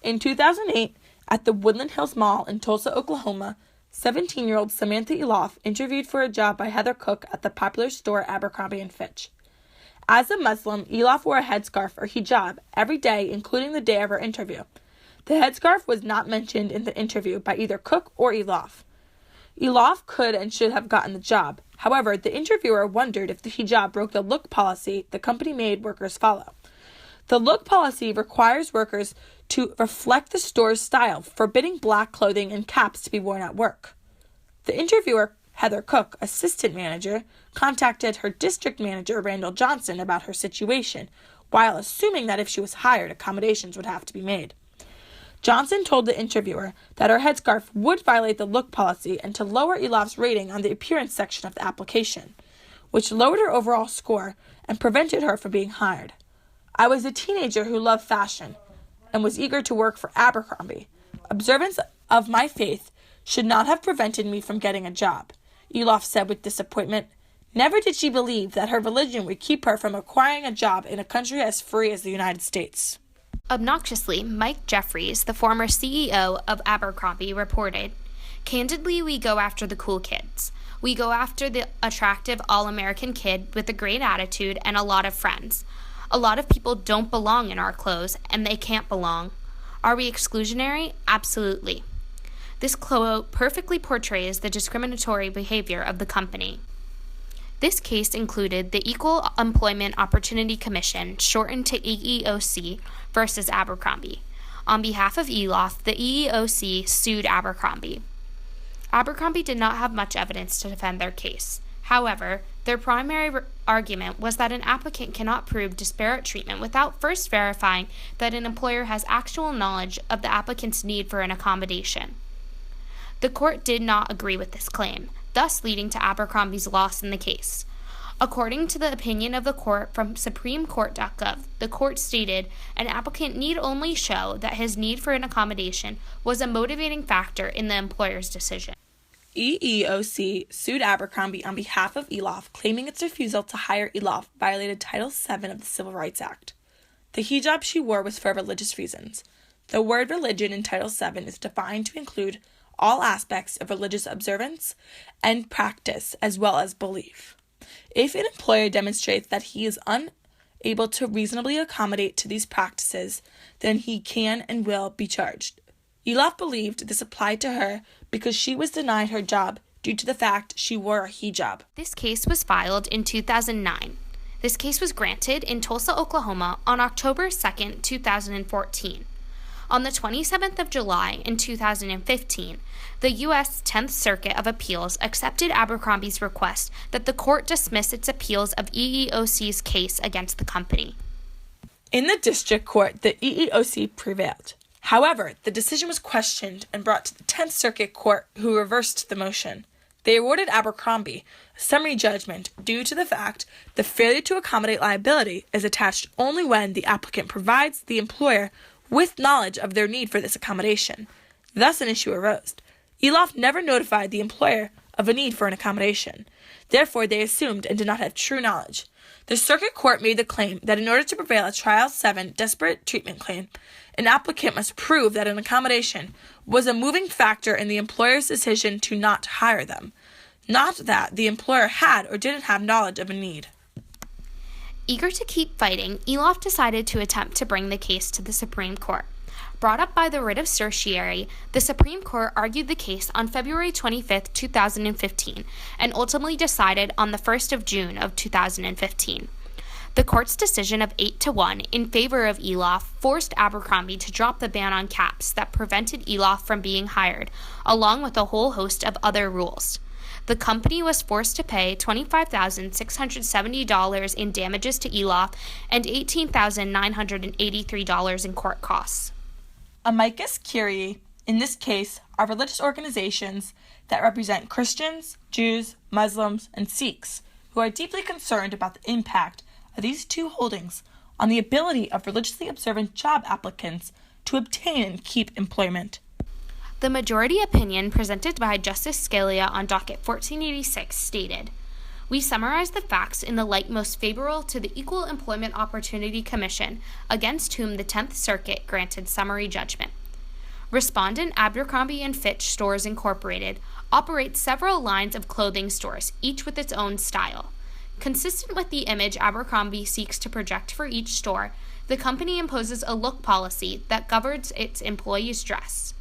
In 2008, at the Woodland Hills Mall in Tulsa, Oklahoma, 17-year-old Samantha Eloff interviewed for a job by Heather Cook at the popular store Abercrombie & Fitch. As a Muslim, Eloff wore a headscarf or hijab every day, including the day of her interview. The headscarf was not mentioned in the interview by either Cook or Eloff. Eloff could and should have gotten the job. However, the interviewer wondered if the hijab broke the look policy the company made workers follow. The look policy requires workers to reflect the store's style, forbidding black clothing and caps to be worn at work. The interviewer, Heather Cook, assistant manager, contacted her district manager, Randall Johnson, about her situation, while assuming that if she was hired, accommodations would have to be made. Johnson told the interviewer that her headscarf would violate the look policy and to lower Eloff's rating on the appearance section of the application, which lowered her overall score and prevented her from being hired. I was a teenager who loved fashion and was eager to work for Abercrombie. Observance of my faith should not have prevented me from getting a job, Eloff said with disappointment. Never did she believe that her religion would keep her from acquiring a job in a country as free as the United States. Obnoxiously, Mike Jeffries, the former CEO of Abercrombie, reported, "Candidly, we go after the cool kids. We go after the attractive all-American kid with a great attitude and a lot of friends. A lot of people don't belong in our clothes, and they can't belong. Are we exclusionary? Absolutely." This quote perfectly portrays the discriminatory behavior of the company. This case included the Equal Employment Opportunity Commission, shortened to EEOC, versus Abercrombie. On behalf of Eloff, the EEOC sued Abercrombie. Abercrombie did not have much evidence to defend their case. However, their primary argument was that an applicant cannot prove disparate treatment without first verifying that an employer has actual knowledge of the applicant's need for an accommodation. The court did not agree with this claim, thus leading to Abercrombie's loss in the case. According to the opinion of the court from SupremeCourt.gov, the court stated an applicant need only show that his need for an accommodation was a motivating factor in the employer's decision. EEOC sued Abercrombie on behalf of Eloff, claiming its refusal to hire Eloff violated Title VII of the Civil Rights Act. The hijab she wore was for religious reasons. The word religion in Title VII is defined to include all aspects of religious observance and practice, as well as belief. If an employer demonstrates that he is unable to reasonably accommodate to these practices, then he can and will be charged. Eloff believed this applied to her because she was denied her job due to the fact she wore a hijab. This case was filed in 2009. This case was granted in Tulsa, Oklahoma on October 2, 2014. On the 27th of July in 2015, the U.S. 10th Circuit of Appeals accepted Abercrombie's request that the court dismiss its appeals of EEOC's case against the company. In the district court, the EEOC prevailed. However, the decision was questioned and brought to the 10th Circuit Court, who reversed the motion. They awarded Abercrombie a summary judgment due to the fact the failure to accommodate liability is attached only when the applicant provides the employer with knowledge of their need for this accommodation. Thus, an issue arose. Eloff never notified the employer of a need for an accommodation. Therefore, they assumed and did not have true knowledge. The circuit court made the claim that in order to prevail a Trial 7 disparate treatment claim, an applicant must prove that an accommodation was a moving factor in the employer's decision to not hire them, not that the employer had or didn't have knowledge of a need. Eager to keep fighting, Eloff decided to attempt to bring the case to the Supreme Court. Brought up by the writ of certiorari, the Supreme Court argued the case on February 25, 2015, and ultimately decided on the 1st of June of 2015. The court's decision of 8-1 in favor of Eloff forced Abercrombie to drop the ban on caps that prevented Eloff from being hired, along with a whole host of other rules. The company was forced to pay $25,670 in damages to Eloff and $18,983 in court costs. Amicus curiae, in this case, are religious organizations that represent Christians, Jews, Muslims, and Sikhs, who are deeply concerned about the impact of these two holdings on the ability of religiously observant job applicants to obtain and keep employment. The majority opinion presented by Justice Scalia on docket 1486 stated, "We summarize the facts in the light most favorable to the Equal Employment Opportunity Commission, against whom the 10th Circuit granted summary judgment. Respondent Abercrombie & Fitch Stores Incorporated operates several lines of clothing stores, each with its own style. Consistent with the image Abercrombie seeks to project for each store, the company imposes a look policy that governs its employees' dress.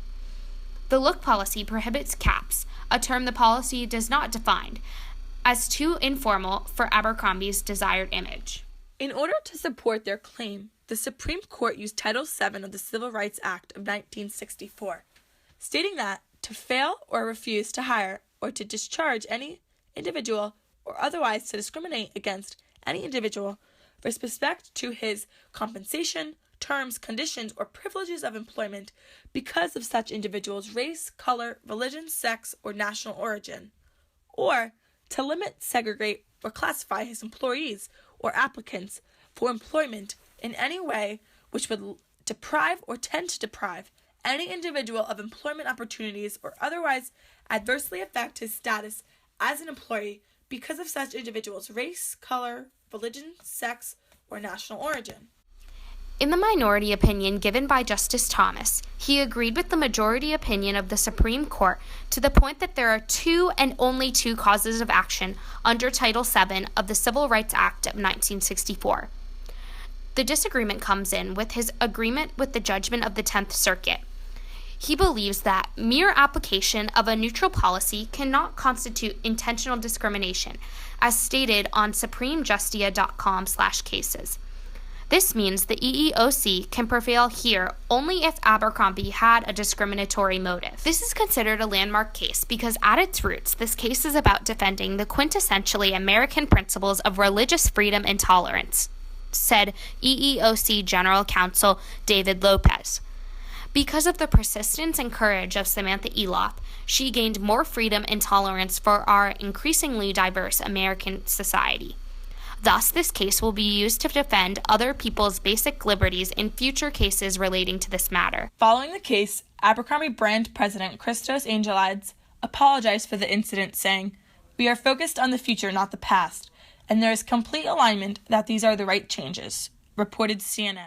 The look policy prohibits caps, a term the policy does not define, as too informal for Abercrombie's desired image. In order to support their claim, the Supreme Court used Title VII of the Civil Rights Act of 1964, stating that to fail or refuse to hire or to discharge any individual or otherwise to discriminate against any individual with respect to his compensation, terms, conditions, or privileges of employment because of such individual's race, color, religion, sex, or national origin, or to limit, segregate, or classify his employees or applicants for employment in any way which would deprive or tend to deprive any individual of employment opportunities or otherwise adversely affect his status as an employee because of such individual's race, color, religion, sex, or national origin. In the minority opinion given by Justice Thomas, he agreed with the majority opinion of the Supreme Court to the point that there are two and only two causes of action under Title VII of the Civil Rights Act of 1964. The disagreement comes in with his agreement with the judgment of the 10th Circuit. He believes that mere application of a neutral policy cannot constitute intentional discrimination, as stated on supremejustia.com/cases. This means the EEOC can prevail here only if Abercrombie had a discriminatory motive. This is considered a landmark case because at its roots, this case is about defending the quintessentially American principles of religious freedom and tolerance, said EEOC General Counsel David Lopez. Because of the persistence and courage of Samantha Eloff, she gained more freedom and tolerance for our increasingly diverse American society. Thus, this case will be used to defend other people's basic liberties in future cases relating to this matter. Following the case, Abercrombie brand president Christos Angelides apologized for the incident, saying, "We are focused on the future, not the past, and there is complete alignment that these are the right changes," reported CNN.